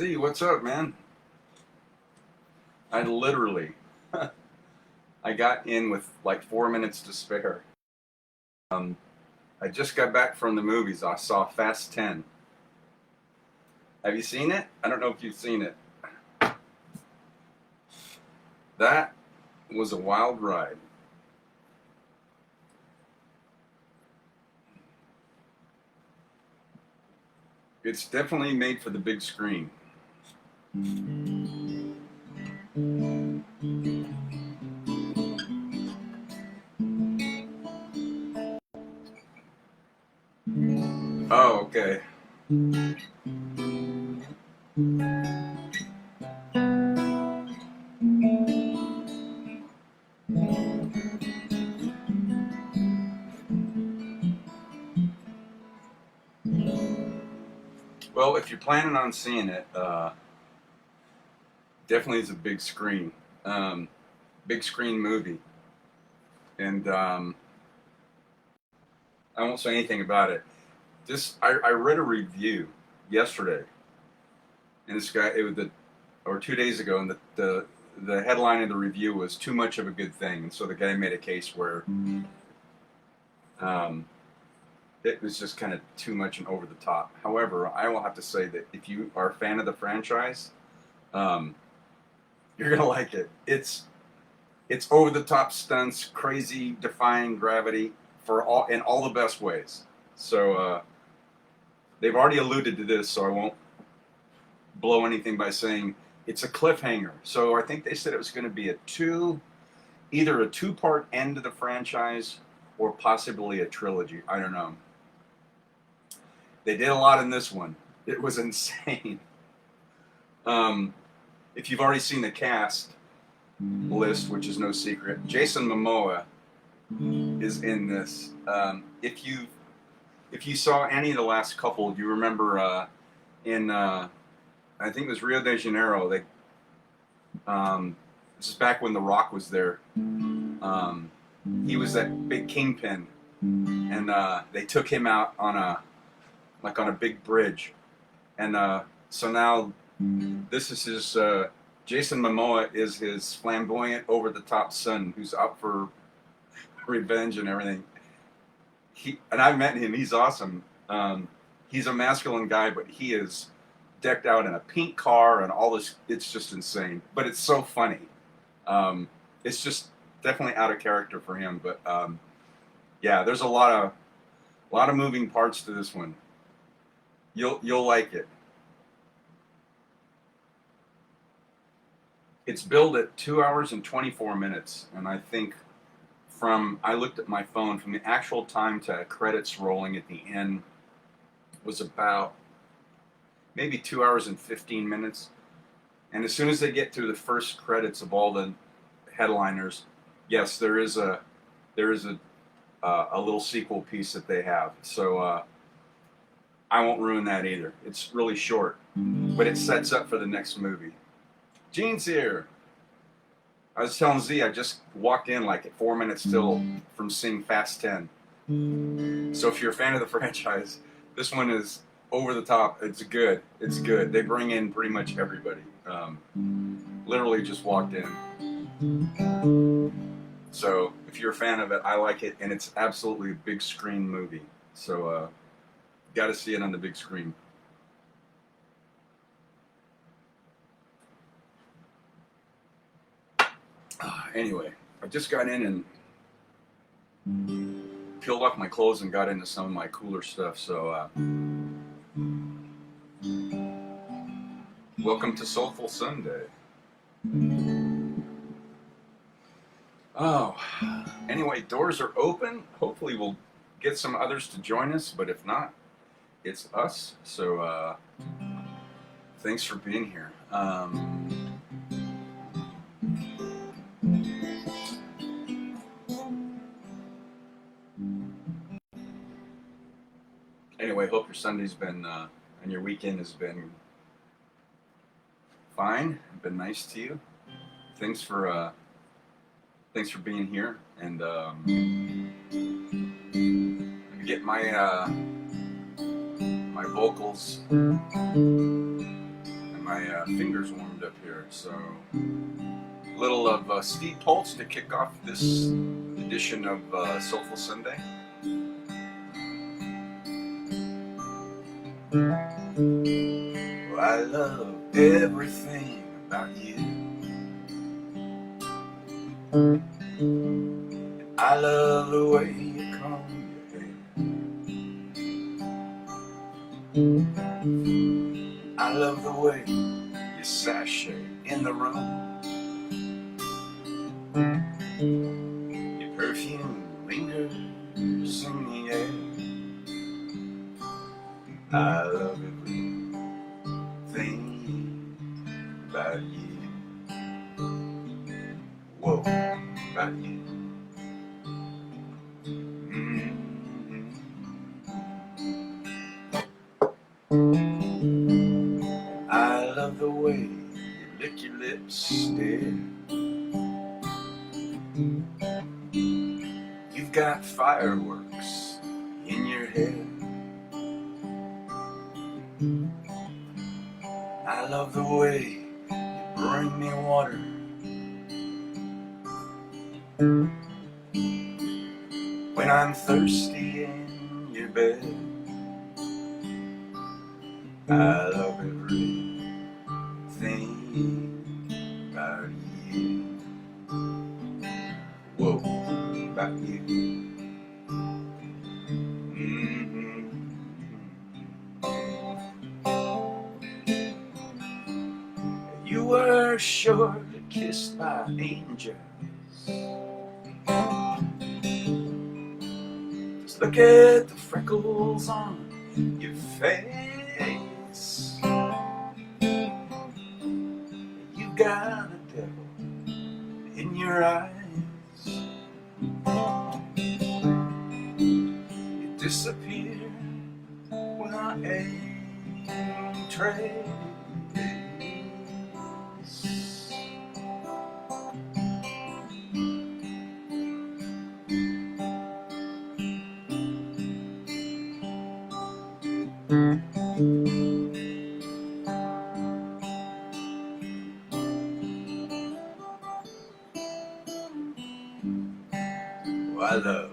Z, what's up, man? I literally, I got in with like 4 minutes to spare. I just got back from the movies. I saw Fast 10. Have you seen it? I don't know if you've seen it. That was a wild ride. It's definitely made for the big screen. Oh, okay. Well, if you're planning on seeing it, definitely is a big screen. Um, Big screen movie. And I won't say anything about it. I read a review yesterday, and this guy, it was or 2 days ago, and the headline of the review was "Too much of a good thing," and so the guy made a case where um, it was just kind of too much and over the top. However, I will have to say that if you are a fan of the franchise, um, you're gonna like it. It's over the top stunts, crazy, defying gravity for all in all the best ways. So they've already alluded to this, so I won't blow anything by saying it's a cliffhanger. So I think they said it was going to be either a two-part end to the franchise or possibly a trilogy. I don't know. They did a lot in this one. It was insane. Um, if you've already seen the cast list, which is no secret, Jason Momoa is in this. If you saw any of the last couple, you remember in I think it was Rio de Janeiro. This is back when The Rock was there. He was that big kingpin, and they took him out on a big bridge, and so now this is his. Jason Momoa is his flamboyant, over-the-top son who's out for revenge and everything. And I've met him. He's awesome. He's a masculine guy, but he is decked out in a pink car and all this. It's just insane, but it's so funny. It's just definitely out of character for him. But yeah, there's a lot of moving parts to this one. You'll like it. It's billed at 2 hours and 24 minutes, and I think I looked at my phone, from the actual time to credits rolling at the end was about maybe 2 hours and 15 minutes. And as soon as they get through the first credits of all the headliners, yes, there is a little sequel piece that they have. So I won't ruin that either. It's really short, but it sets up for the next movie. Gene's here. I was telling Z, I just walked in like at 4 minutes till from seeing Fast 10. So if you're a fan of the franchise, this one is over the top. It's good. It's good. They bring in pretty much everybody. Literally just walked in. So if you're a fan of it, I like it, and it's absolutely a big screen movie. So got to see it on the big screen. Anyway, I just got in and peeled off my clothes and got into some of my cooler stuff. So welcome to Soulful Sunday. Oh, anyway, doors are open. Hopefully we'll get some others to join us, but if not, it's us. So thanks for being here. Anyway, hope your Sunday's been and your weekend has been fine. Been nice to you. Thanks for being here, and get my my vocals and my fingers warmed up here. So, a little of Steve Pulse to kick off this edition of Soulful Sunday. Well, I love everything about you. I love the way you comb your hair. I love the way you sashay in the room. Your perfume lingers in the air. I love everything about you. Whoa, about you. I love the way you lick your lips still. You've got fireworks in your head. I love the way you bring me water. When I'm thirsty in your bed. I love everything about you. Whoa, about you. You were surely kissed by angels. Just look at the freckles on your face. You got a devil in your eyes. You disappear without a trace. Well, I love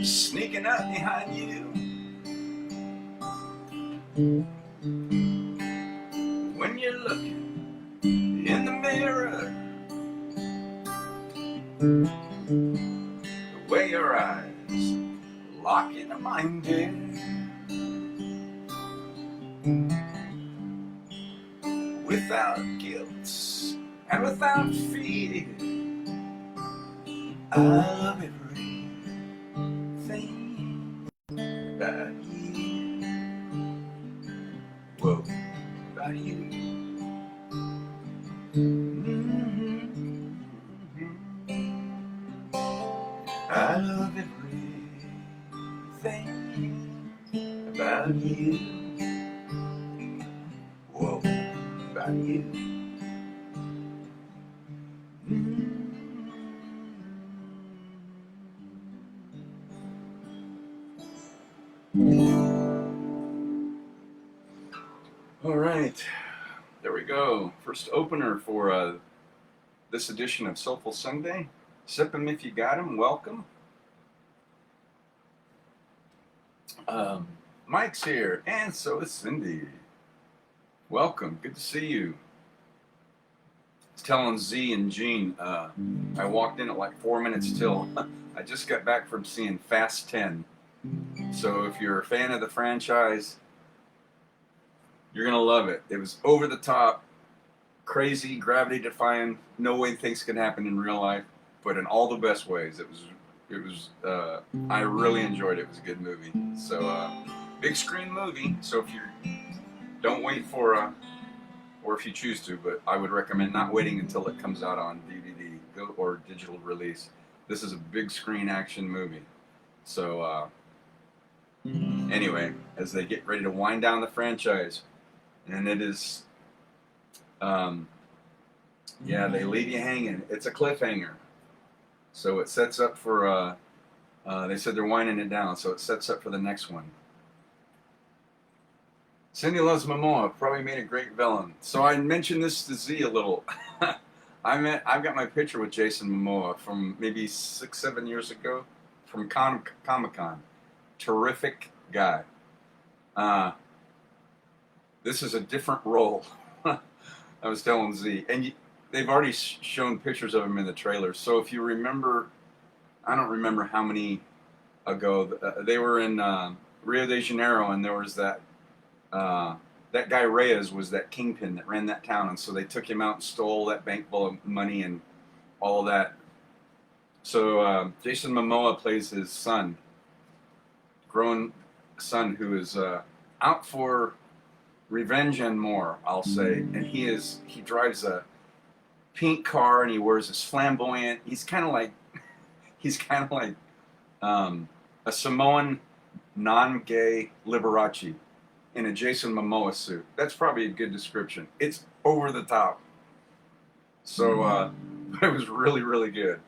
sneaking up behind you when you're looking in the mirror. The way your eyes lock into mine, dear. Without guilt and without fear. I love everything about you. Whoa, about you. I love everything about you. Whoa, about you. All right, there we go. First opener for this edition of Soulful Sunday. Sip 'em if you got 'em. Welcome. Mike's here, and so is Cindy. Welcome. Good to see you. I was telling Z and Gene, I walked in at like 4 minutes till. I just got back from seeing Fast 10. So if you're a fan of the franchise, you're going to love it. It was over the top, crazy, gravity defying, no way things can happen in real life, but in all the best ways. It was I really enjoyed it. It was a good movie. So, big screen movie. So if you don't wait for, or if you choose to, but I would recommend not waiting until it comes out on DVD or digital release. This is a big screen action movie. So, anyway, as they get ready to wind down the franchise, and it is, they leave you hanging. It's a cliffhanger. So it sets up for, they said they're winding it down, so it sets up for the next one. Cindy loves Momoa. Probably made a great villain. So I mentioned this to Z a little. I've got my picture with Jason Momoa from maybe 6, 7 years ago from Comic Con. Terrific guy. Uh, this is a different role. I was telling Z, and they've already shown pictures of him in the trailer. So if you remember, I don't remember how many ago they were in Rio de Janeiro, and there was that guy Reyes was that kingpin that ran that town, and so they took him out and stole that bank full of money and all of that. So Jason Momoa plays his son, grown son, who is out for revenge and more, I'll say. And he drives a pink car, and he wears this flamboyant. He's kind of like a Samoan non-gay Liberace in a Jason Momoa suit. That's probably a good description. It's over the top. So it was really, really good.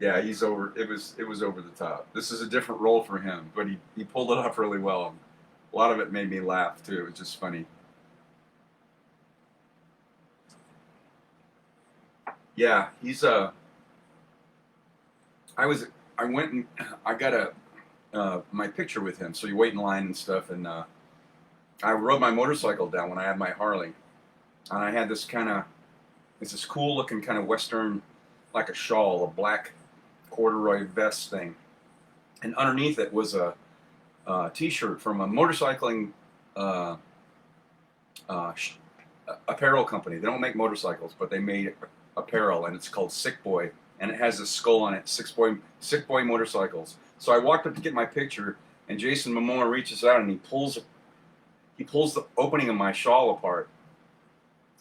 Yeah, he's over. It was over the top. This is a different role for him, but he pulled it off really well. A lot of it made me laugh too. It was just funny. Yeah, he's I went and I got my picture with him. So you wait in line and stuff, and I rode my motorcycle down when I had my Harley, and I had this it's this cool looking kind of Western, like a shawl, a black corduroy vest thing, and underneath it was a T-shirt from a motorcycling apparel company. They don't make motorcycles, but they made apparel, and it's called Sick Boy, and it has a skull on it. Sick Boy Motorcycles. So I walked up to get my picture, and Jason Momoa reaches out and he pulls the opening of my shawl apart.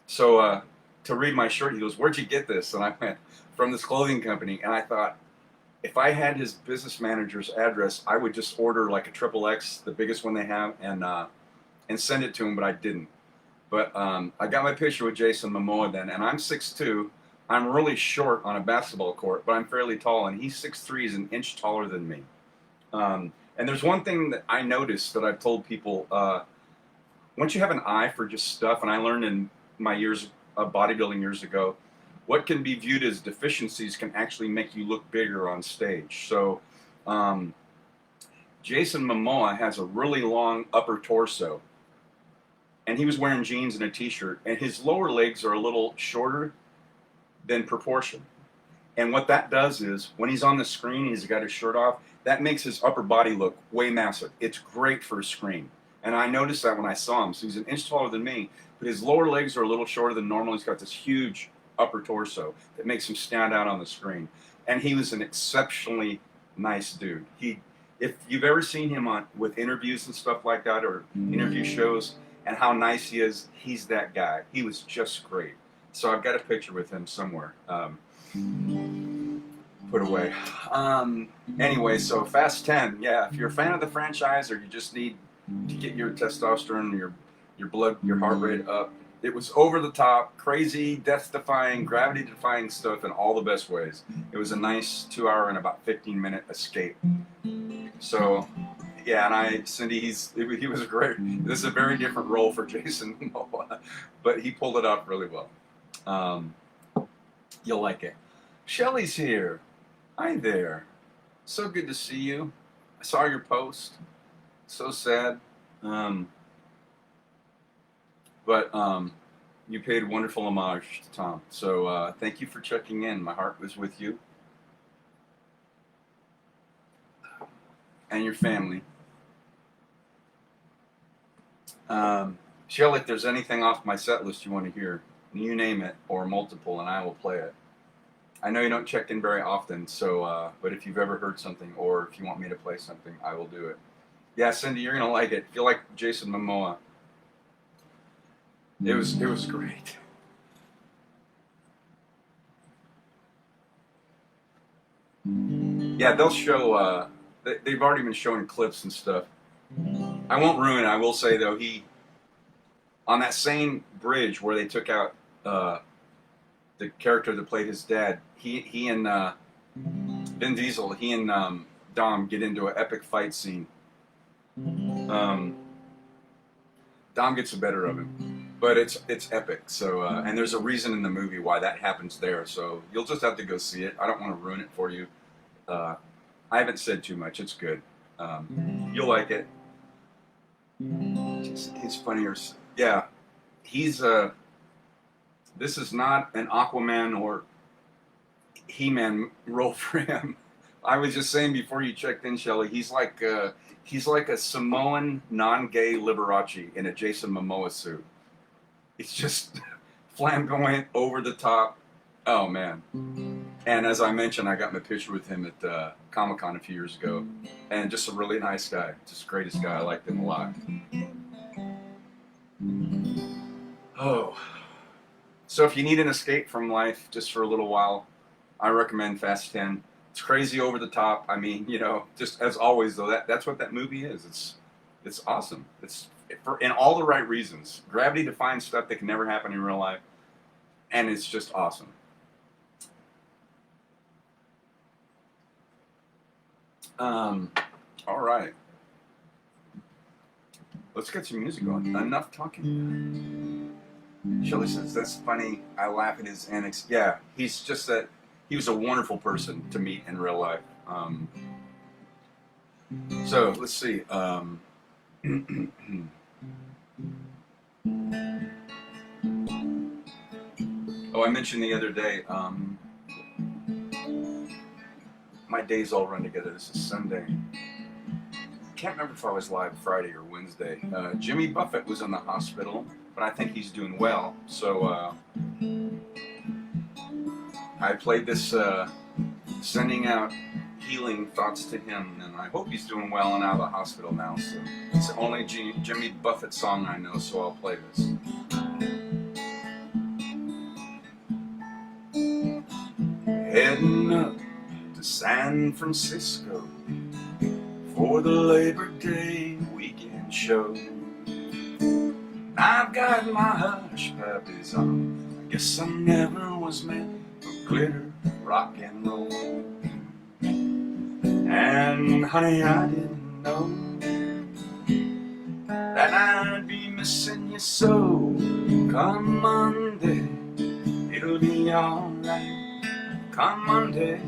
So to read my shirt, he goes, "Where'd you get this?" And I went, "From this clothing company." And I thought, if I had his business manager's address, I would just order like a XXX, the biggest one they have, and send it to him, but I didn't. But I got my picture with Jason Momoa then, and I'm 6'2". I'm really short on a basketball court, but I'm fairly tall, and he's 6'3", he's an inch taller than me. And there's one thing that I noticed that I've told people, once you have an eye for just stuff, and I learned in my years of bodybuilding years ago, what can be viewed as deficiencies can actually make you look bigger on stage. So Jason Momoa has a really long upper torso, and he was wearing jeans and a t-shirt, and his lower legs are a little shorter than proportion. And what that does is, when he's on the screen, he's got his shirt off, that makes his upper body look way massive. It's great for a screen. And I noticed that when I saw him. So he's an inch taller than me, but his lower legs are a little shorter than normal. He's got this huge upper torso that makes him stand out on the screen. And he was an exceptionally nice dude. If you've ever seen him with interviews and stuff like that, or interview shows, and how nice he is, he's that guy. He was just great. So I've got a picture with him somewhere. Put away. Anyway, so Fast 10. Yeah, if you're a fan of the franchise, or you just need to get your testosterone, your blood, your heart rate up, it was over the top, crazy, death-defying, gravity-defying stuff in all the best ways. It was a nice 2-hour and about 15-minute escape. So, yeah, and Cindy, he was great. This is a very different role for Jason Momoa, but he pulled it off really well. You'll like it. Shelly's here. Hi there. So good to see you. I saw your post. So sad. But you paid wonderful homage to Tom. So thank you for checking in. My heart was with you and your family. Shelly, if there's anything off my set list you want to hear, you name it, or multiple, and I will play it. I know you don't check in very often, so but if you've ever heard something, or if you want me to play something, I will do it. Yeah, Cindy, you're gonna like it. If you like Jason Momoa, it was great. Yeah, they'll show. They've already been showing clips and stuff. I won't ruin it. I will say though, on that same bridge where they took out the character that played his dad, he and Vin Diesel, he and Dom get into an epic fight scene. Dom gets the better of him, but it's epic. So and there's a reason in the movie why that happens there. So you'll just have to go see it. I don't want to ruin it for you. Uh, I haven't said too much. It's good. You'll like it. He's funnier. Yeah, he's this is not an Aquaman or He-Man role for him. I was just saying before you checked in, Shelley, he's like a Samoan non-gay Liberace in a Jason Momoa suit. He's just flamboyant, over the top. Oh man! And as I mentioned, I got my picture with him at Comic-Con a few years ago, and just a really nice guy, just the greatest guy. I liked him a lot. Oh, so if you need an escape from life just for a little while, I recommend Fast 10. It's crazy, over the top. I mean, just as always, though, that's what that movie is. It's awesome. It's in all the right reasons. Gravity defines stuff that can never happen in real life, and it's just awesome. All right. Let's get some music on. Enough talking. Shelley says, that's funny. I laugh at his antics. Yeah, he's just that. He was a wonderful person to meet in real life. So let's see. Oh, I mentioned the other day. My days all run together. This is Sunday. Can't remember if I was live Friday or Wednesday. Jimmy Buffett was in the hospital, but I think he's doing well. So I played this sending out healing thoughts to him, and I hope he's doing well and out of the hospital now. So it's the only Jimmy Buffett song I know, so I'll play this. Heading up to San Francisco for the Labor Day weekend show. I've got my hush puppies on. I guess I never was meant for glitter, rock and roll. And honey, I didn't know that I'd be missing you so. Come Monday, it'll be alright. Come Monday,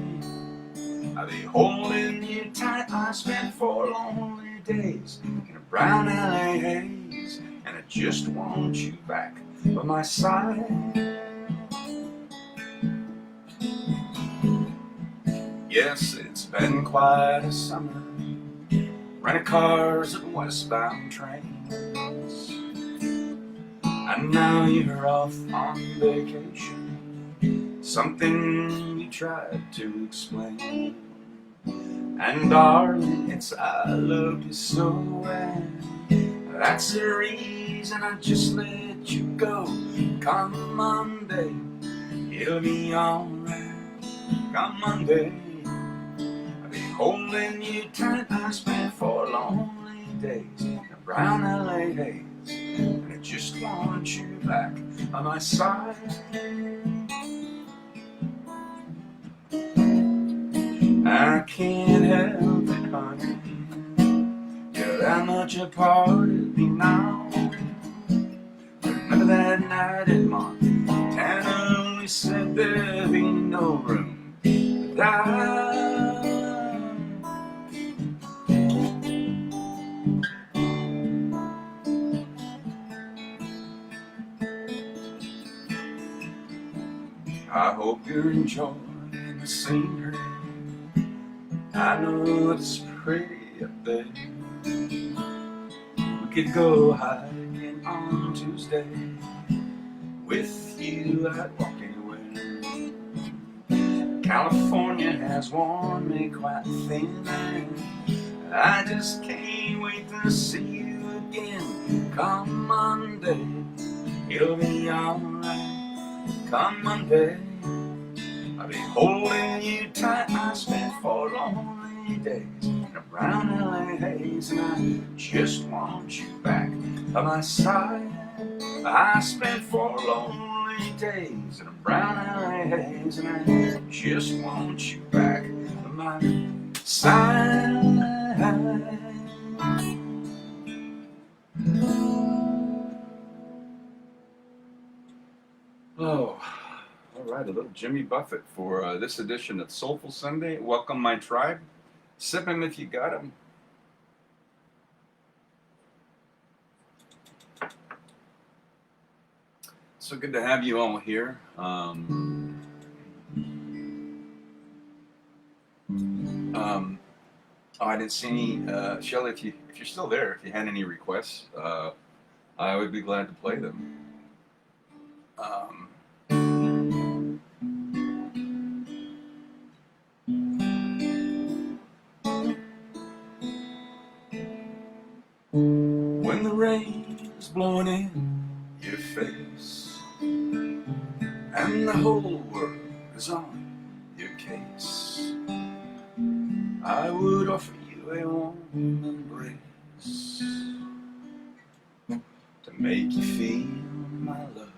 I'll be holding you tight. I spent 4 lonely days in a brown LA haze, and I just want you back by my side. Yes, it's been quite a summer, renting cars and westbound trains, and now you're off on vacation, something you tried to explain. And darling, it's I loved you so, and that's the reason I just let you go. Come Monday, it'll be alright. Come Monday, I'll be holding you tight. I spent 4 lonely days in a brown LA haze, and I just want you back by my side. I can't help it, honey, you're that much a part of me now. Remember that night in Montana, we said there'd be no room to die. I hope you're enjoying the scenery. I know it's pretty up there. We could go hiking on Tuesday with you at Walk Anywhere. California has worn me quite thin, I just can't wait to see you again. Come Monday, it'll be alright. Come Monday, I'll be holding you tight. I spent 4 lonely days in a brown LA haze, and I just want you back by my side. I spent 4 lonely days in a brown LA haze, and I just want you back by my side. Oh, all right, a little Jimmy Buffett for this edition of Soulful Sunday. Welcome, my tribe. Sip 'em if you got 'em. So good to have you all here. Oh, I didn't see any. Shelly, if you're still there, if you had any requests, I would be glad to play them. When the rain is blowing in your face and the whole world is on your case, I would offer you a warm embrace to make you feel my love.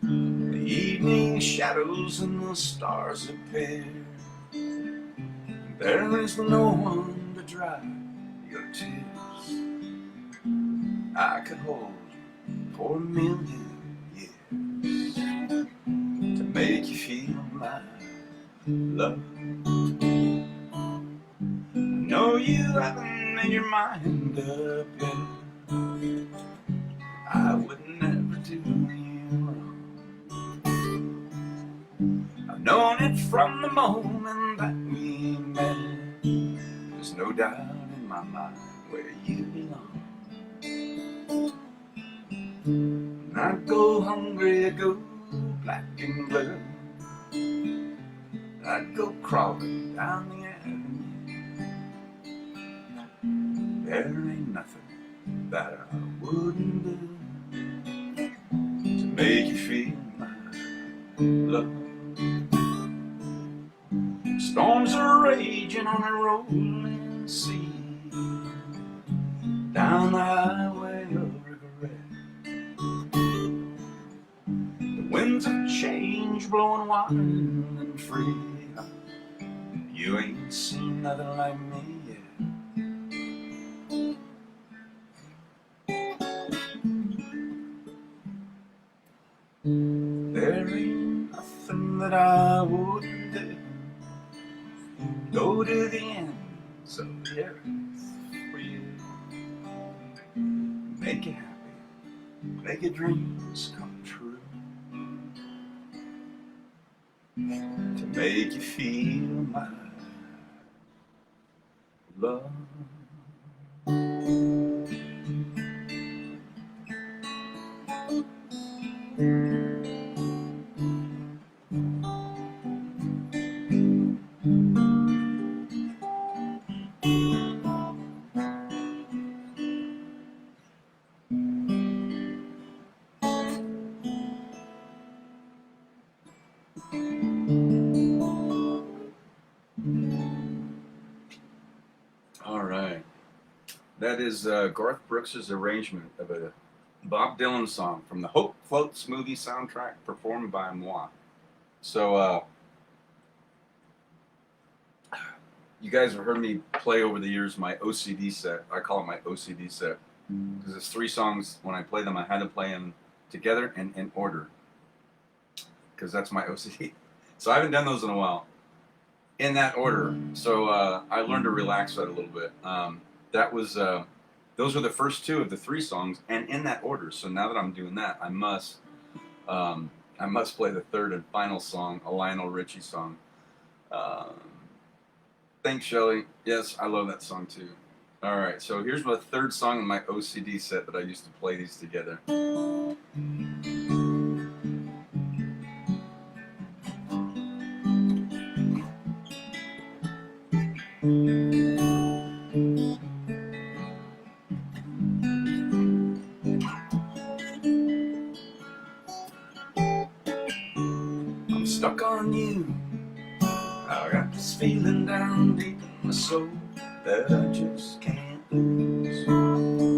The evening shadows and the stars appear. There is no one to dry your tears. I could hold you for 1,000,000 years to make you feel my love. I know you haven't made your mind up yet. I would never do you wrong. I've known it from the moment that we met. There's no doubt in my mind where you belong. And I go hungry, I go black and blue. I'd go crawling down the avenue. There ain't nothing that I wouldn't do to make you feel my love. Storms are raging on a rolling sea, down the highway of regret. The winds of change blowing wild and free. You ain't seen nothing like me yet. There ain't nothing that I wouldn't do. Go to the ends of the earth for you. Make you happy, make your dreams come true. To make you feel my love. All right. That is Garth Brooks' arrangement of a Bob Dylan song from the Hope Floats movie soundtrack performed by moi. So, you guys have heard me play over the years my OCD set. I call it my OCD set because it's 3 songs. When I play them, I had to play them together and in order because that's my OCD. So I haven't done those in a while in that order. So I learned to relax that a little bit. That was those were the first 2 of the 3 songs, and in that order. So now that I'm doing that, I must play the 3rd and final song, a Lionel Richie song. Thanks, Shelly. Yes, I love that song too. All right, so here's my 3rd song in my OCD set that I used to play these together. I'm stuck on you. I got this feeling down deep in my soul that I just can't lose.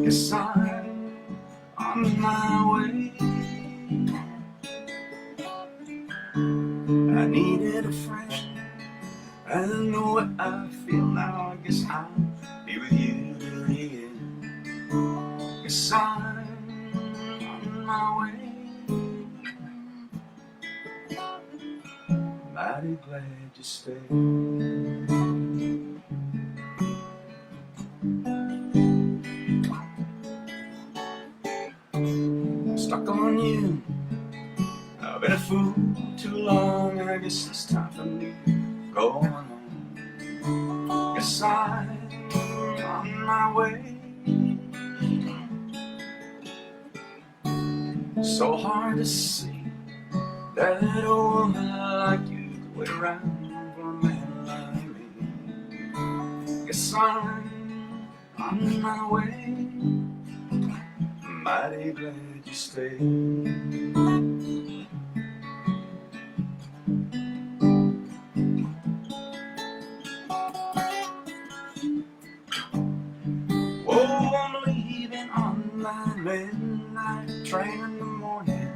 Guess I'm on my way. I needed a friend. I don't know what I feel now. I guess I'll be with you till the end. Guess I'm on my way. mighty glad you stayed. Stuck on you. I've been a fool too long, and I guess it's time for me to go on. Guess I'm on my way. So hard to see that a woman like you could wait around for a man like me. Guess I'm on my way. Mighty glad you stayed. Oh, I'm leaving on my midnight train in the morning,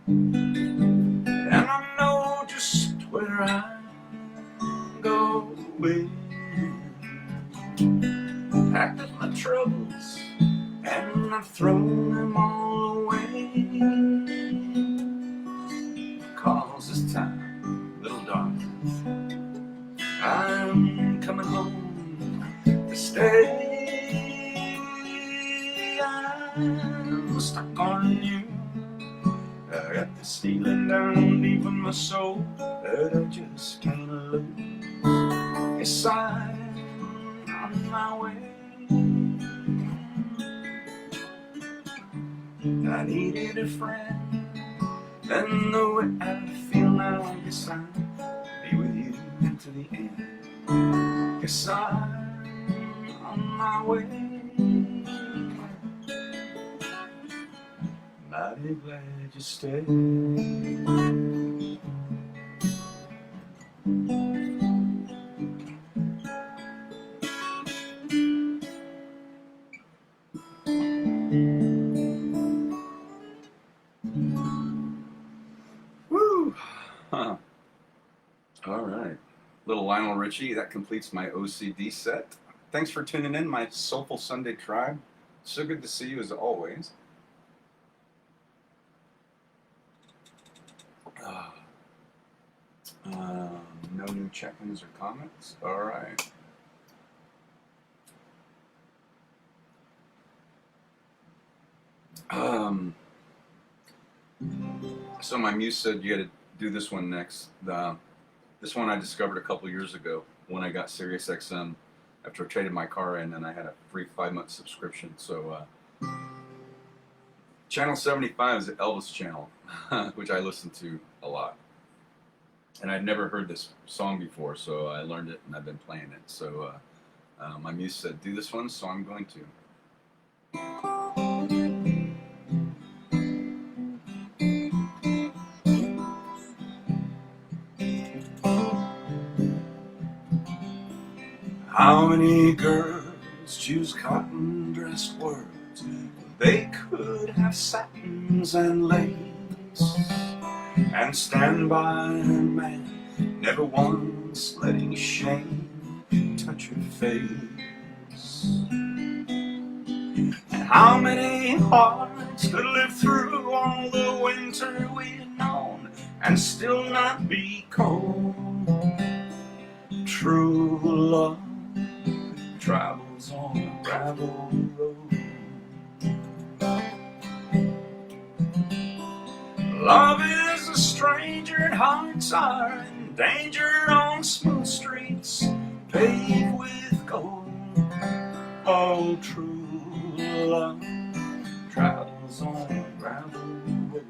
and I know just where I'm going. Packed up my troubles and I've thrown them all away. 'Cause this time, little darling, I'm coming home to stay. I'm stuck on you. I got this feeling down deep in my soul that I just can't lose. Yes, I'm on my way. I needed a friend, and the way I feel now, I guess I'll be with you to the end. Guess I'm on my way. Mighty glad you stayed. Woo! Huh. All right. Little Lionel Richie, that completes my OCD set. Thanks for tuning in, my Soulful Sunday tribe. So good to see you as always. No new check-ins or comments. All right. So my muse said you got to do this one next. This one I discovered a couple years ago when I got SiriusXM after I traded my car in, and I had a free 5-month subscription. So Channel 75 is the Elvis channel, which I listen to a lot. And I'd never heard this song before, so I learned it and I've been playing it. So my muse said, do this one, so I'm going to. How many girls choose cotton-dressed words? They could have satins and lace, and stand by a man, never once letting shame touch her face. And how many hearts could live through all the winter we've known and still not be cold? True love travels on a gravel road. Love is a stranger and hearts are in danger on smooth streets paved with gold. Oh, true love travels on a gravel road.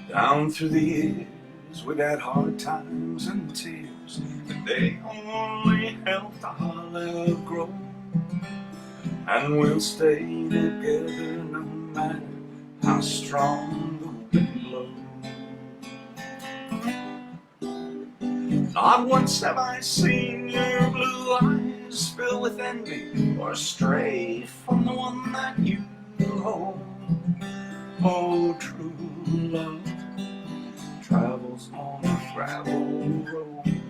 Down through the years, we've had hard times and tears, but they only help the olive grow. And we'll stay together no matter how strong the wind blows. Not once have I seen your blue eyes fill with envy or stray from the one that you hold. Oh, true love travels on gravel road.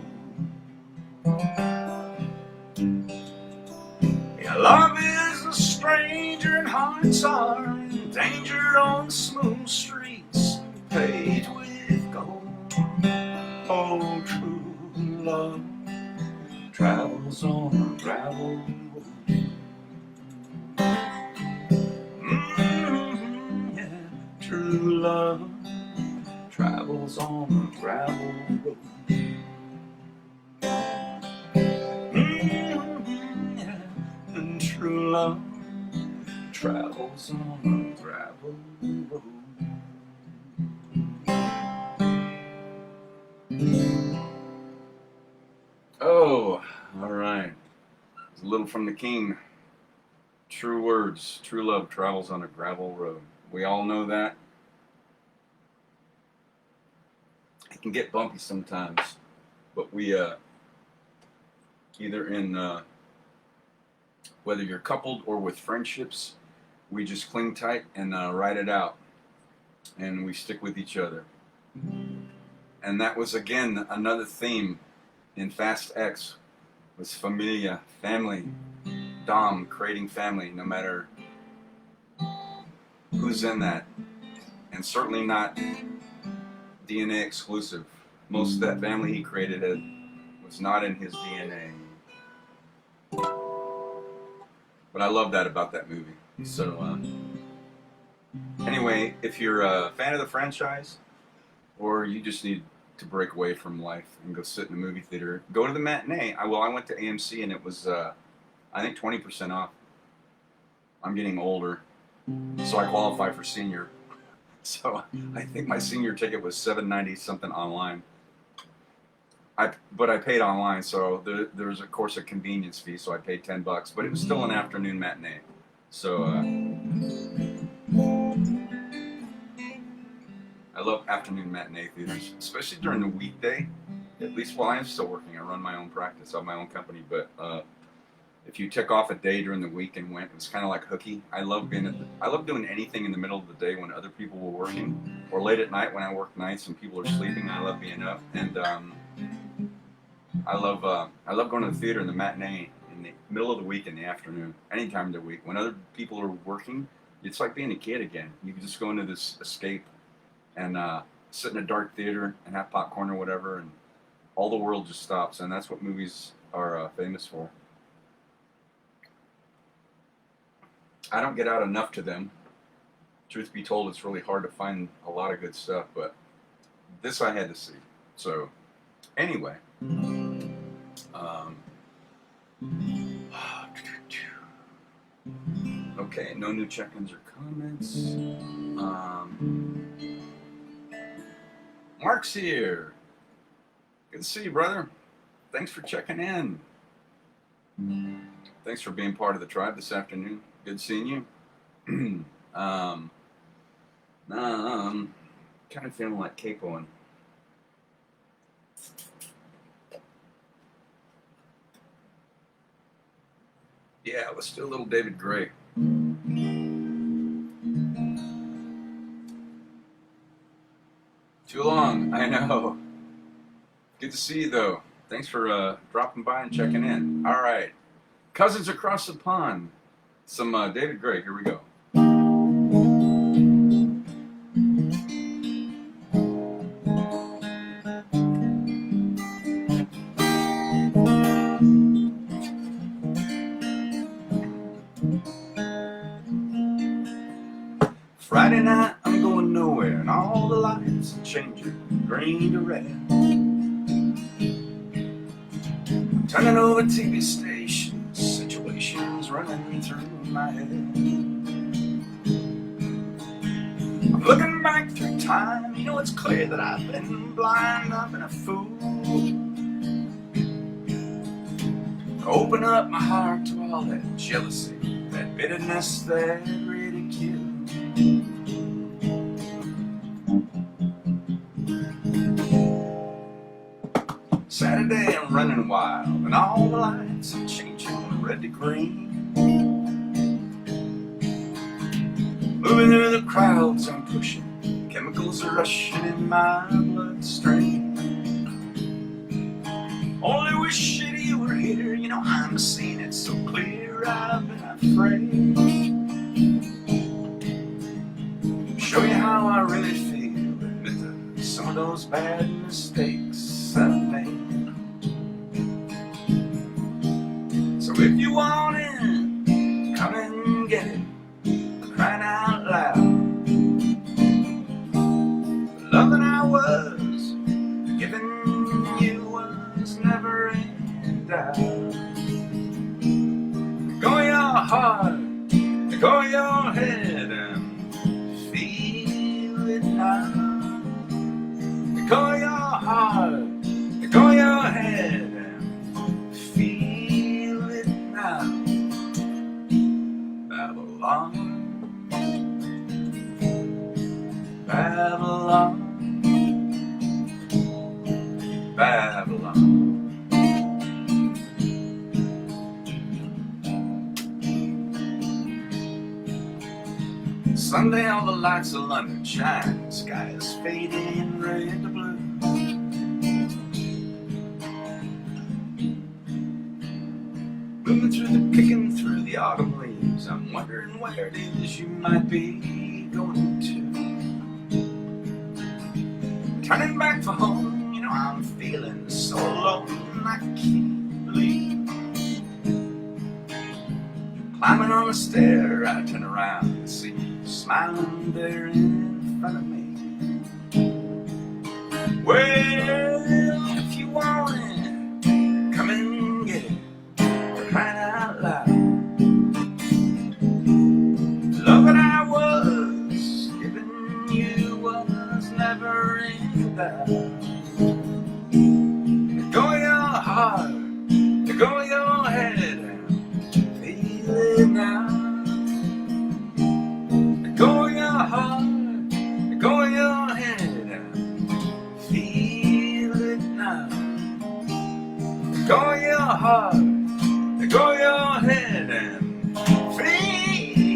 Yeah, love is a stranger and hearts are in danger on smooth streets paved with gold. Oh, true love travels on a gravel road. Yeah, true love travels on a gravel road. Yeah, and true love travels on a gravel road. Oh, all right. It's a little from the King. True words. True love travels on a gravel road. We all know that. It can get bumpy sometimes, but we either in whether you're coupled or with friendships, we just cling tight and ride it out, and we stick with each other. And that was again another theme in Fast X, was familia, family. Dom creating family, no matter who's in that, and certainly not DNA exclusive. Most of that family he created was not in his DNA. But I love that about that movie. So anyway, if you're a fan of the franchise, or you just need to break away from life and go sit in a movie theater, go to the matinee. I went to AMC and it was I think 20% off. I'm getting older, so I qualify for senior. So I think my senior ticket was $7.90 something online. But I paid online, so there was of course a convenience fee, so I paid $10, but it was still an afternoon matinee. So I love afternoon matinee theaters, especially during the weekday. At least while I'm still working, I run my own practice, I have my own company. But if you took off a day during the week and went, it was kind of like hooky. I love doing anything in the middle of the day when other people were working, or late at night when I work nights and people are sleeping. I love being up, and I love going to the theater in the matinee in the middle of the week in the afternoon, any time of the week when other people are working. It's like being a kid again. You can just go into this escape and sit in a dark theater and have popcorn or whatever, and all the world just stops. And that's what movies are famous for. I don't get out enough to them. Truth be told, it's really hard to find a lot of good stuff, but this I had to see. So anyway, okay, no new check-ins or comments. Mark's here. Good to see you, brother. Thanks for checking in. Thanks for being part of the tribe this afternoon. Good seeing you. Kind of feeling like capoing. Yeah, let's do a little David Gray. Too long, I know. Good to see you, though. Thanks for dropping by and checking in. All right. Cousins Across the Pond. Some David Gray. Here we go. Friday night, I'm going nowhere, and all the lights are changing green to red. I'm turning over TV stations, situations running through my head. I'm looking back through time, you know it's clear that I've been blind, I've been a fool. Open up my heart to all that jealousy, that bitterness, that ridicule. Saturday I'm running wild, and all the lights are changing from red to green. Moving through the crowds I'm pushing, chemicals are rushing in my bloodstream. wish that you were here. You know, I'm seeing it so clear. I've been afraid. Show you how I really feel. Admit to some of those bad mistakes I've made. So if you want it, come and get it. Crying out loud. The love that I was giving you was never in doubt. Go your heart, go your head, and feel it now. Go your heart, go your head, and feel it now. Babylon, Babylon, Babylon. Sunday, all the lights of London shine. The sky is fading red to blue. Moving through the picking through the autumn leaves. I'm wondering where it is you might be going to. Turning back for home, you know I'm feeling so alone I can't believe. Climbing on the stair, I turn around and see you smiling there in front of me. Well, if you want it, come and get it. For crying out loud. The love that I was giving you was never in doubt. Go your heart, go your head, feel it now. Go your heart, go your head, feel it now. Go your heart, go your head and feel.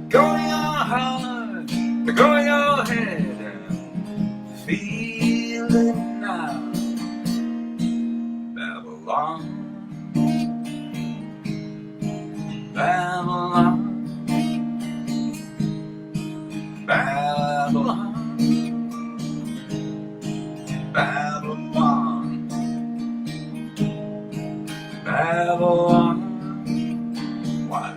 Go your heart, go your head and feel it now. Babylon, Babylon, Babylon, Babylon, Babylon. Why?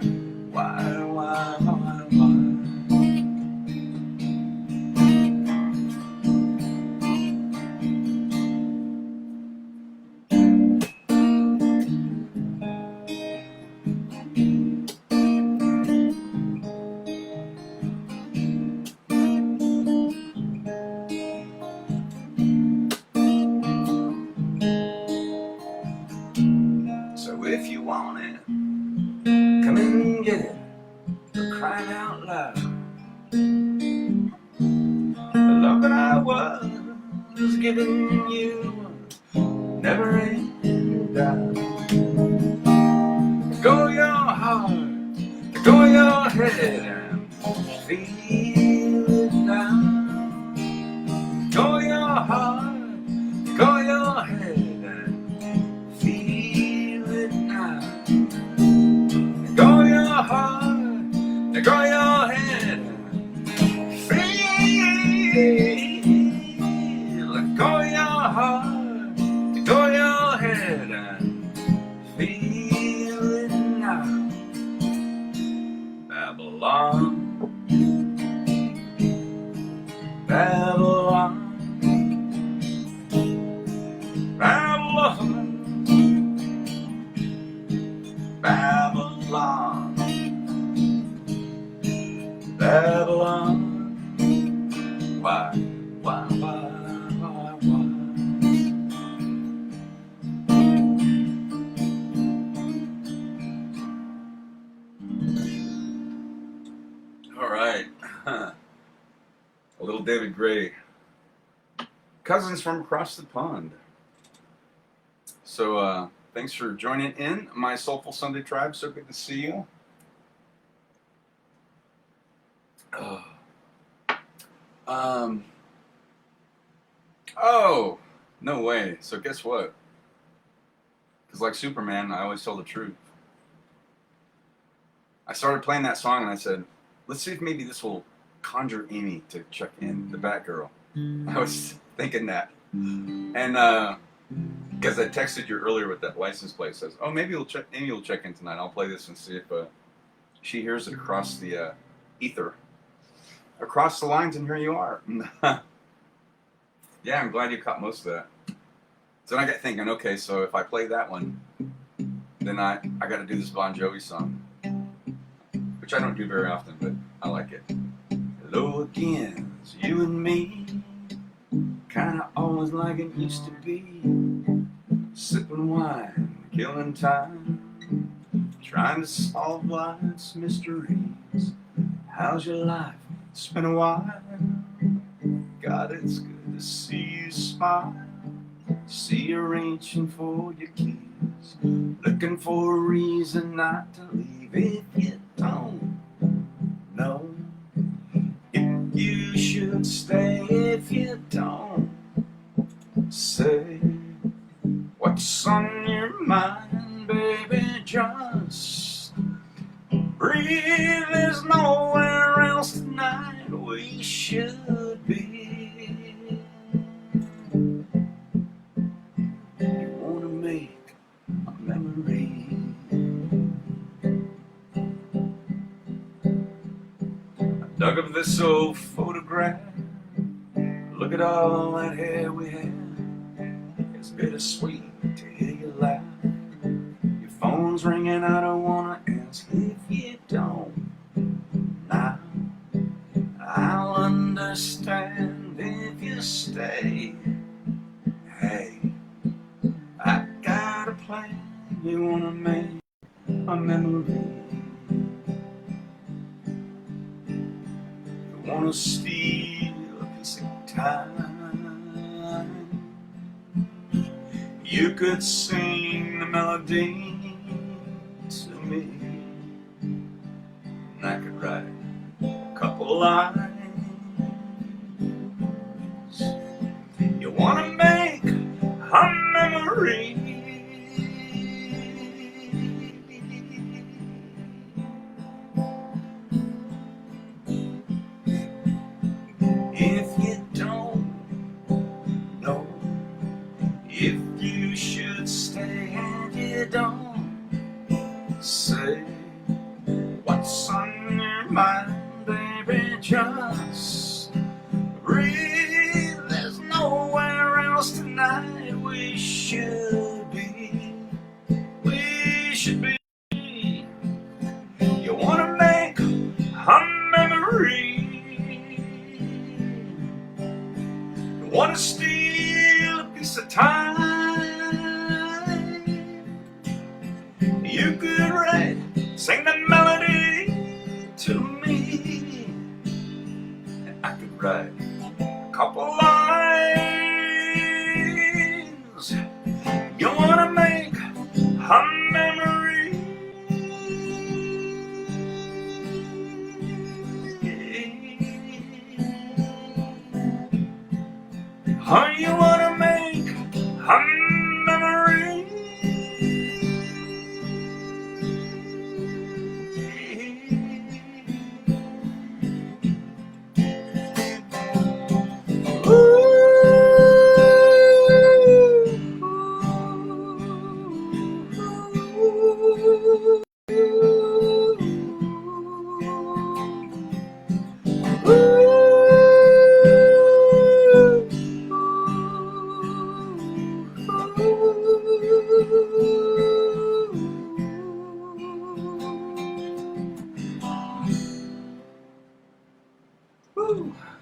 So if you want it, come and get it. For crying out loud. The love that I was giving you never in doubt. Go your heart, go your head and feel it now. Go your heart, go your head and feel it now. Go your heart, go your head and feel. Go your heart, go your head and feel it now. Babylon, Babylon, Babylon, Babylon, Babylon. Why? All right. A little David Gray. Cousins from across the pond. So, thanks for joining in, my Soulful Sunday tribe. So good to see you. Oh, No way. So guess what? Because like Superman, I always tell the truth. I started playing that song and I said, let's see if maybe this will conjure Amy to check in, the Batgirl. I was thinking that. And because I texted you earlier with that license plate, says, oh, maybe Amy will check in tonight. I'll play this and see if she hears it across the ether. Across the lines, and here you are. Yeah, I'm glad you caught most of that. So then I got thinking, okay, so if I play that one, then I got to do this Bon Jovi song, which I don't do very often, but I like it. Hello again, it's you and me, kinda always like it used to be, sipping wine, killing time, trying to solve life's mysteries. How's your life? It's been a while. God, it's good to see you smile. See you reaching for your keys, looking for a reason not to leave. If you don't know if you should stay, if you don't say what's on your mind, baby, just breathe. There's nowhere else tonight we should be. You wanna make a memory. I dug up this old photograph. Look at all that hair we had. It's bittersweet to hear you laugh. Your phone's ringing, I don't wanna answer. If you don't now, I'll understand. If you stay, hey, I got a plan. You wanna make a memory. You wanna steal a piece of time. You could sing the melody to me, and I could write a couple lines. You wanna make a memory. If you don't know if you should stay, and you don't say what's on your mind, baby, just breathe. There's nowhere else tonight we should be. We should be. You wanna make a memory. You wanna steal a piece of time. You could write, sing the melody to me, and I could write a couple lines. You wanna make a memory. Or you wanna make a memory.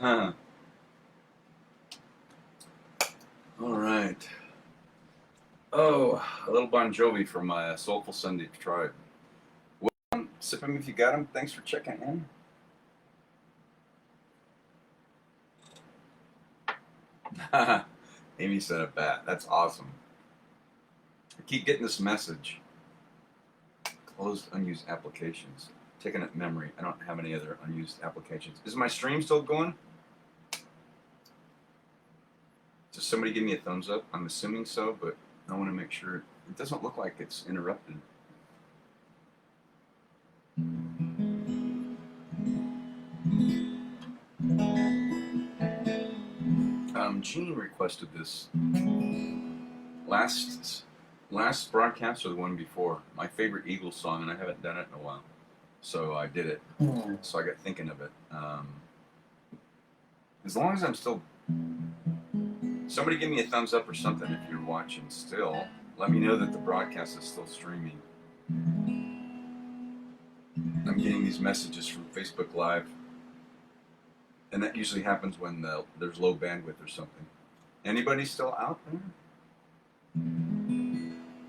Huh. All right. Oh, a little Bon Jovi for my Soulful Sunday tribe. Well, sip 'em if you got 'em. Thanks for checking in. Amy sent a bat. That's awesome. I keep getting this message. Closed unused applications. Taking up memory. I don't have any other unused applications. Is my stream still going? Just Does somebody give me a thumbs up? I'm assuming so, but I want to make sure. It doesn't look like it's interrupted. Gene requested this last broadcast or the one before. My favorite Eagles song, and I haven't done it in a while, so I did it. So I got thinking of it. As long as I'm still, somebody give me a thumbs up or something if you're watching still. Let me know that the broadcast is still streaming. I'm getting these messages from Facebook Live. And that usually happens when there's low bandwidth or something. Anybody still out there?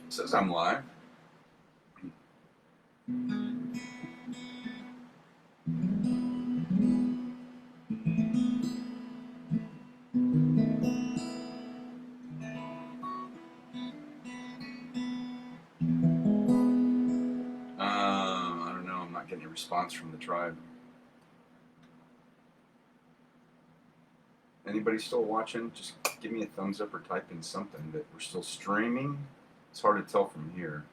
It says I'm live. I don't know. I'm not getting a response from the tribe. Anybody still watching? Just give me a thumbs up or type in something that we're still streaming. It's hard to tell from here.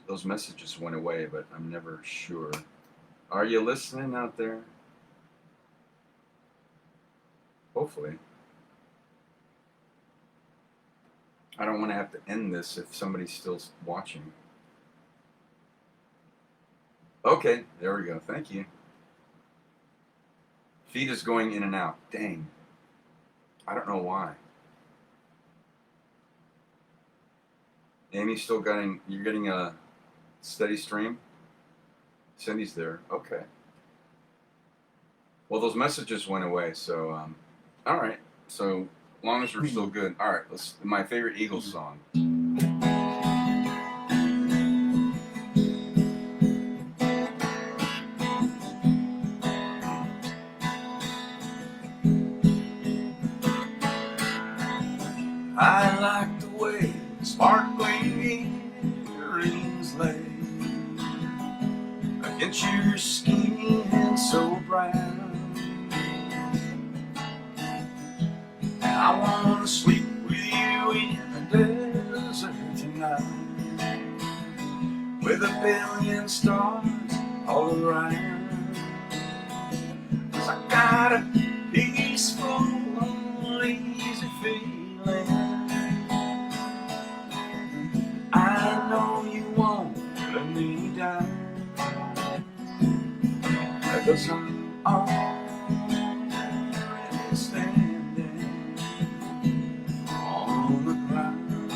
Those messages went away, but I'm never sure. Are you listening out there? Hopefully. I don't want to have to end this if somebody's still watching. Okay, there we go. Thank you. Feed is going in and out. Dang. I don't know why. Amy's still getting, you're getting a steady stream? Cindy's there. Okay. Well, those messages went away, so, all right. So, as long as we're still good. All right, my favorite Eagles song. I like the way sparkling earrings lay against your skin so brown. And I want to sleep with you in the desert tonight, with a billion stars all around. 'Cause I got a peaceful, easy feeling. I know you won't let me down, 'cause I'm already standing on the ground.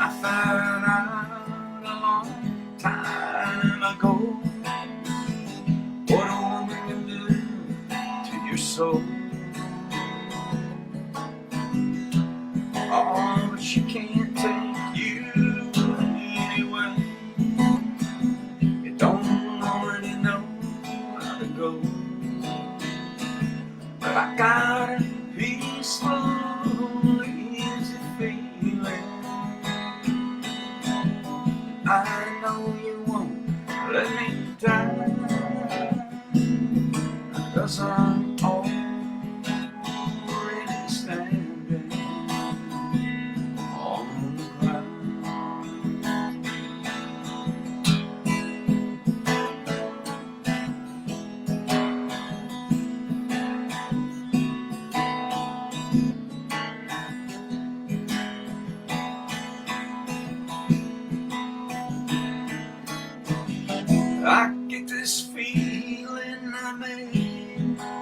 I found out a long time ago what a woman can do to your soul. Oh, but she can't take you anywhere. You don't already know how to go. But I got a peaceful, easy feeling. I know you won't let me down, 'cause I'm already standing on the ground. I get this feeling I may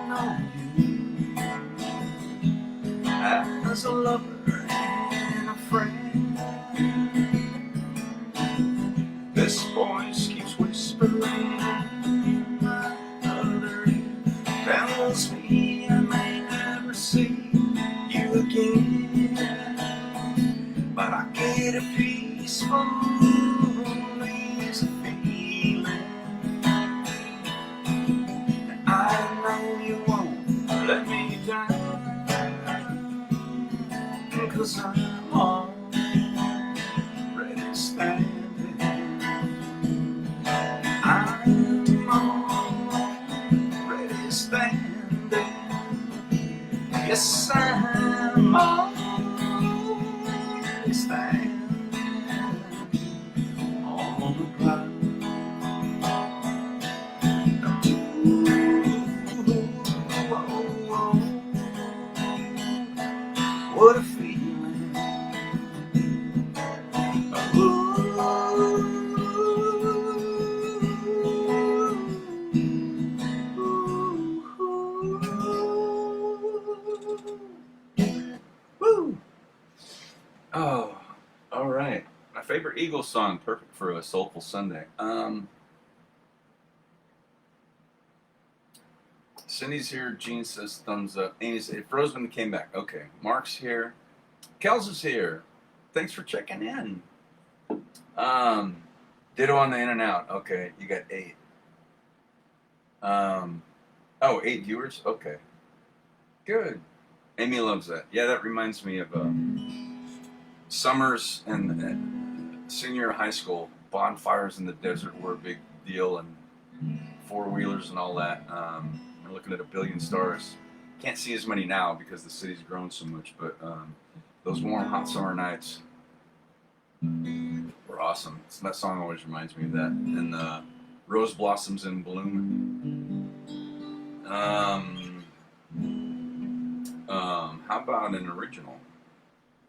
know you as a lover and a friend. This voice keeps whispering in my other ear, tells me I may never see you again. But I get a peaceful, easy feeling. I know you won't let me down, 'cause I'm already standing Yes, I'm always standing on the ground. What a feeling. Woo! Oh, all right. My favorite Eagles song, perfect for a soulful Sunday. Cindy's here. Gene says thumbs up. Amy says, Roseman came back. Okay. Mark's here. Kels is here. Thanks for checking in. Ditto on the in and out. Okay. You got 8. 8 viewers? Okay. Good. Amy loves that. Yeah, that reminds me of summers and senior high school. Bonfires in the desert were a big deal, and four-wheelers and all that. We're looking at a billion stars. Can't see as many now because the city's grown so much, but those warm, hot summer nights were awesome. So that song always reminds me of that. And Rose Blossoms in Bloom. How about an original?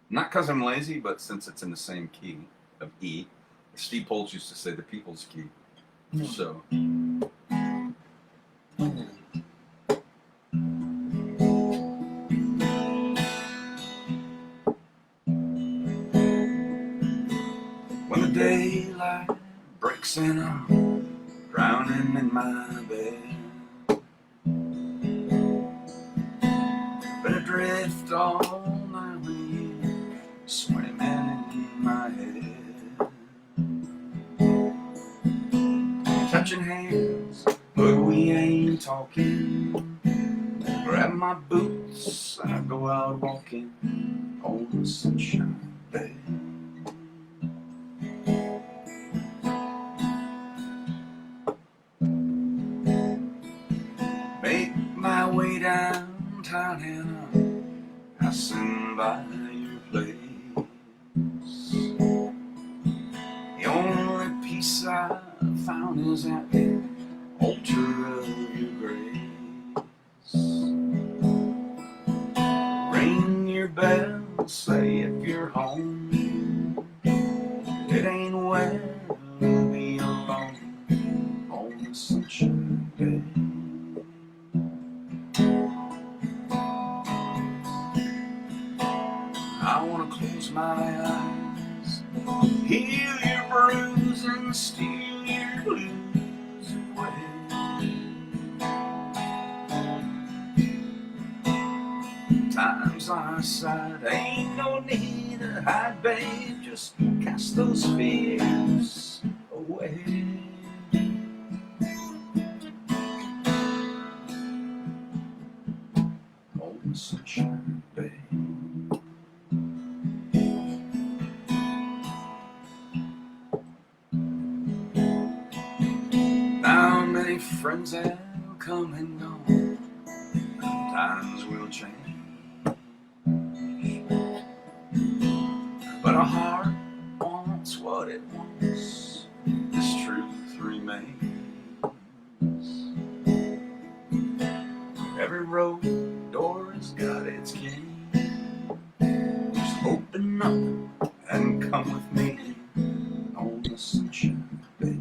Not because I'm lazy, but since it's in the same key of E. Steve Polch used to say the people's key. So. When the daylight breaks in, I'm drowning in my bed. Been adrift all night with you, swimming in my head. Touching hands, but we ain't talking. Grab my boots and I go out walking on the sunshine bed. Make my way downtown and I'm passing by your place. The only peace I found is at the altar of your grace. Ring your bell, say if you're home. It ain't well to be alone on the sunshine day. I wanna close my eyes, heal your bruise and steal your blues away. Times I sighed, ain't no need to hide, babe, just cast those fears away. Oh, sunshine, babe. Now many friends have come and gone, times will change, but a heart wants what it wants, this truth remains. Every road door has got its key, just open up and come with me on the sunshine, baby.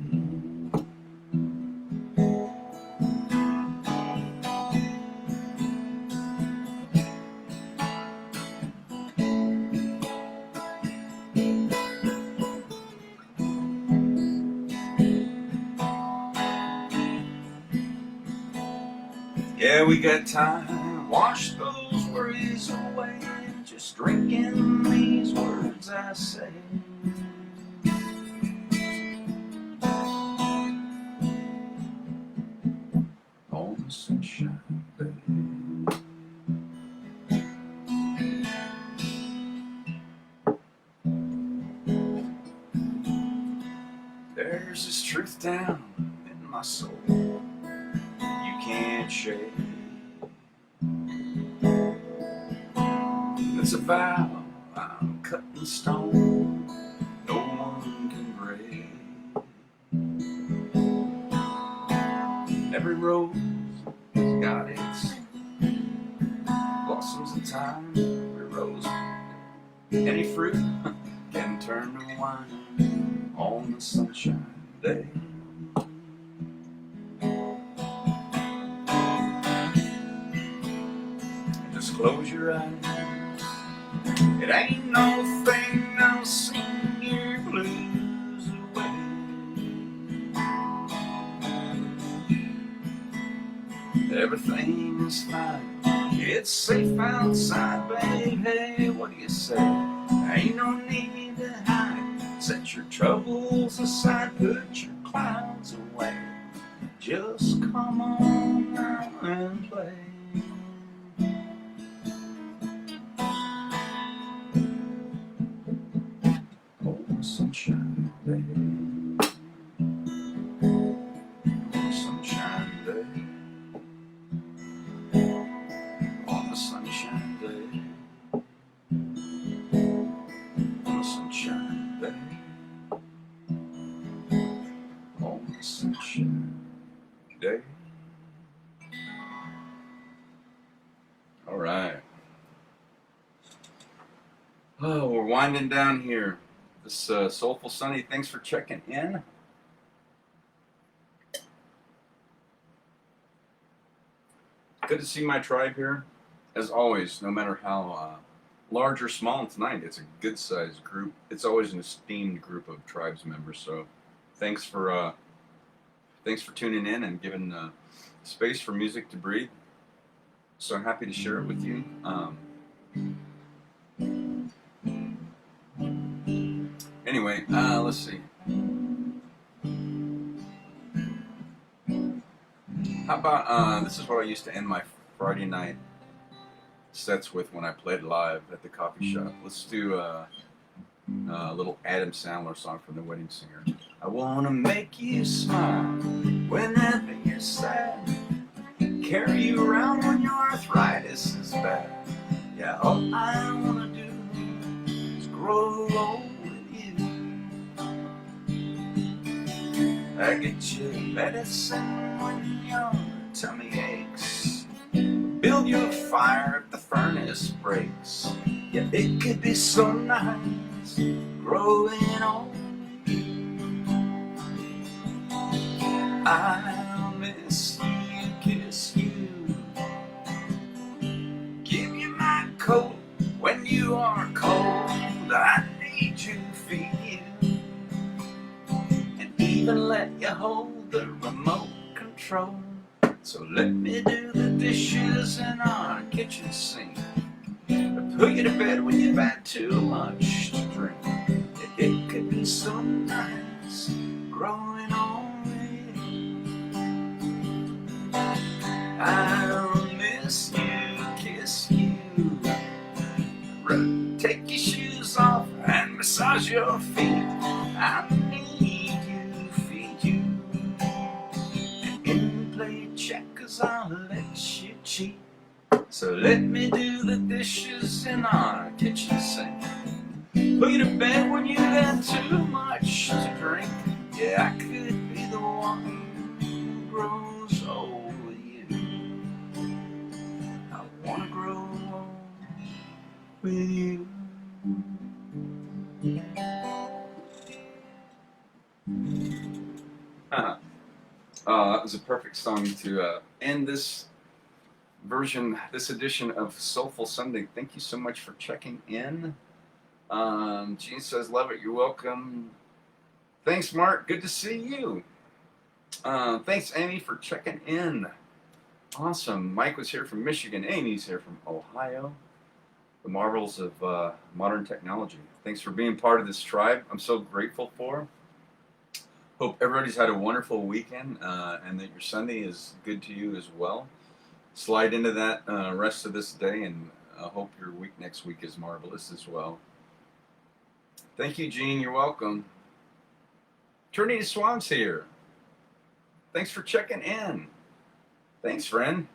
Yeah, we got time, wash those worries away, just drinking these words I say. On the sunshine, baby. There's this truth down in my soul you can't shake. It's a vow I'm cut in stone, no one can break. Every rose has got its blossoms in time. Every rose, any fruit can turn to wine on the sunshine day. Just close your eyes. It ain't no thing that'll sing your blues away. Everything is fine. It's safe outside, babe. Hey, what do you say? Ain't no need to hide. Set your troubles aside. Put your clouds away. Just come on now and play. Sunshine day, sunshine day, on the sunshine day, on the sunshine day, on the sunshine day. All right. Oh, we're winding down here. This Soulful Sunday, thanks for checking in. Good to see my tribe here. As always, no matter how large or small, and tonight it's a good sized group. It's always an esteemed group of tribes members. So thanks for tuning in and giving space for music to breathe. So happy to share it with you. Anyway, let's see. How about, this is what I used to end my Friday night sets with when I played live at the coffee shop. Let's do a little Adam Sandler song from The Wedding Singer. I wanna make you smile whenever you're sad. Carry you around when your arthritis is bad. Yeah, all I wanna do is grow old. I get you medicine when your tummy aches. Build you a fire if the furnace breaks. Yeah, it could be so nice growing old. I'll miss you, kiss you, give you my coat when you are cold. I need you, feed you, even let you hold the remote control. So let me do the dishes in our kitchen sink, put you to bed when you've had too much to drink. It could be so nice growing old. I'll miss you, kiss you, take your shoes off and massage your feet. I need you, feed you, and play checkers, I'll let you cheat. So let me do the dishes in our kitchen sink, put you to bed when you've had too much to drink. Yeah, I could be the one who grows old with you. I wanna grow old with you. That was a perfect song to end this edition of Soulful Sunday. Thank you so much for checking in. Gene says, love it, you're welcome. Thanks, Mark, good to see you. Thanks, Amy, for checking in. Awesome. Mike was here from Michigan. Amy's here from Ohio. The marvels of modern technology. Thanks for being part of this tribe. I'm so grateful for. Hope everybody's had a wonderful weekend and that your Sunday is good to you as well. Slide into that rest of this day, and I hope your week next week is marvelous as well. Thank you, Gene. You're welcome. Trinity Swan's here. Thanks for checking in. Thanks, friend.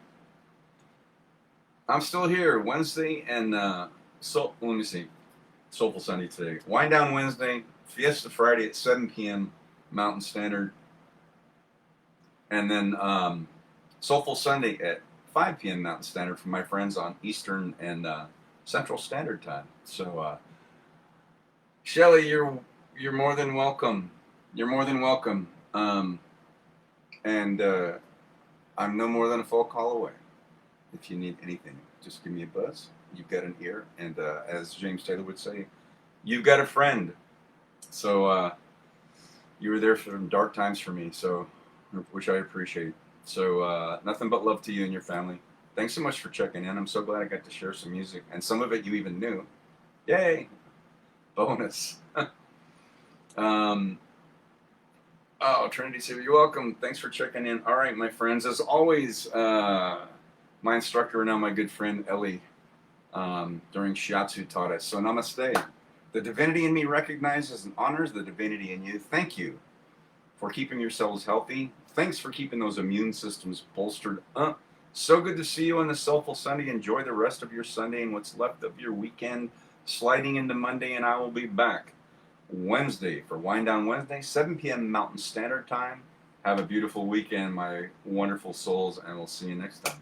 I'm still here Wednesday and So let me see. Soulful Sunday today. Wind Down Wednesday. Fiesta Friday at 7 p.m. Mountain Standard. And then Soulful Sunday at 5 p.m. Mountain Standard for my friends on Eastern and Central Standard Time. So, Shelly, you're more than welcome. You're more than welcome. And I'm no more than a phone call away. If you need anything, just give me a buzz. You've got an ear, and as James Taylor would say, you've got a friend. So you were there for dark times for me, so which I appreciate. So nothing but love to you and your family. Thanks so much for checking in. I'm so glad I got to share some music, and some of it you even knew. Yay! Bonus. Oh, Trinity Saver, you're welcome. Thanks for checking in. All right, my friends. As always, my instructor and now my good friend Ellie during Shiatsu taught us. So namaste. The divinity in me recognizes and honors the divinity in you. Thank you for keeping yourselves healthy. Thanks for keeping those immune systems bolstered. So good to see you on the Soulful Sunday. Enjoy the rest of your Sunday and what's left of your weekend. Sliding into Monday, and I will be back Wednesday for Wind Down Wednesday, 7 p.m. Mountain Standard Time. Have a beautiful weekend, my wonderful souls, and we'll see you next time.